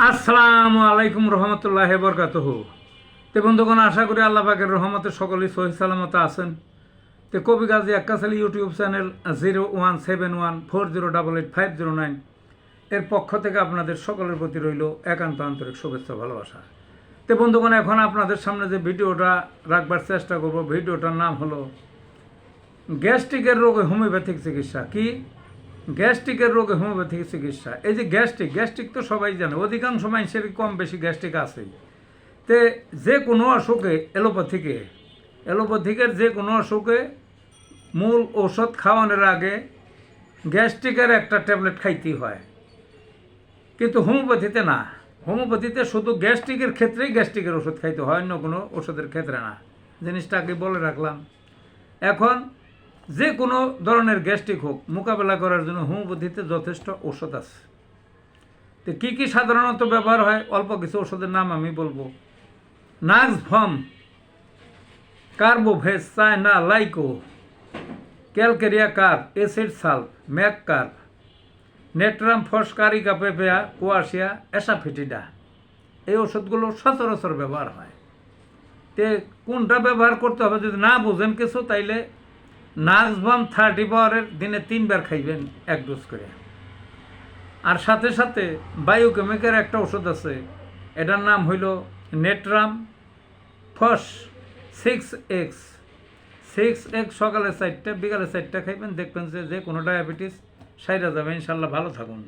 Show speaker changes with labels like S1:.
S1: আসসালামু আলাইকুম রহমতুল্লাহ বরকাতহ। তে বন্ধুগণ, আশা করি আল্লাহ পাকের রহমতে সকলেই সহি সালামত আছেন। তে কবি গাজী আক্কাসালি ইউটিউব চ্যানেল 017140885009 এর পক্ষ থেকে আপনাদের সকলের প্রতি রইল একান্ত আন্তরিক শুভেচ্ছা ভালোবাসা। তে বন্ধুগণ, এখন আপনাদের সামনে যে ভিডিওটা রাখবার চেষ্টা করব, ভিডিওটার নাম হলো গ্যাস্ট্রিকের রোগে হোমিওপ্যাথিক চিকিৎসা। কি গ্যাস্ট্রিকের রোগে হোমিওপ্যাথিক চিকিৎসা? এই যে গ্যাস্ট্রিক তো সবাই জানে, অধিকাংশ মানুষের কম বেশি গ্যাস্ট্রিক আছেই। তে যে কোনো অসুখে এলোপ্যাথিকের যে কোনো অসুখে মূল ঔষধ খাওয়ানোর আগে গ্যাস্ট্রিকের একটা ট্যাবলেট খাইতেই হয়, কিন্তু হোমিওপ্যাথিতে না। হোমিওপ্যাথিতে শুধু গ্যাস্ট্রিকের ক্ষেত্রেই গ্যাস্ট্রিকের ওষুধ খাইতে হয়, অন্য কোনো ওষুধের ক্ষেত্রে না। জিনিসটা আগে বলে রাখলাম। এখন যে কোনো ধরনের গ্যাস্ট্রিক হোক, মোকাবেলা করার জন্য হোমিওপ্যাথিতে যথেষ্ট ওষুধ আছে। তো কী কী সাধারণত ব্যবহার হয়, অল্প কিছু ওষুধের নাম আমি বলবো। Nux vom, carbo veg, china lyco, calcarea carb, acid sulph, mag carb, natrum phos, carica papaya, quassia, asafoetida, এই ওষুধগুলো সচরাচর ব্যবহার হয়। তে কোনটা ব্যবহার করতে হবে যদি না বোঝেন কিছু, তাইলে নাক্সভ্যাম 30 পাওয়ারের দিনে 3 বার খাইবেন, 1 ডোজ করে। আর সাথে সাথে বায়োকেমিকের একটা ওষুধ আছে, এটার নাম হইল নেট্রাম ফস 6X। সকালে 4টা বিকালে 4টা খাইবেন, দেখবেন যে কোনো ডায়াবেটিস সাইরা যাবে, ইনশাল্লাহ। ভালো থাকুন।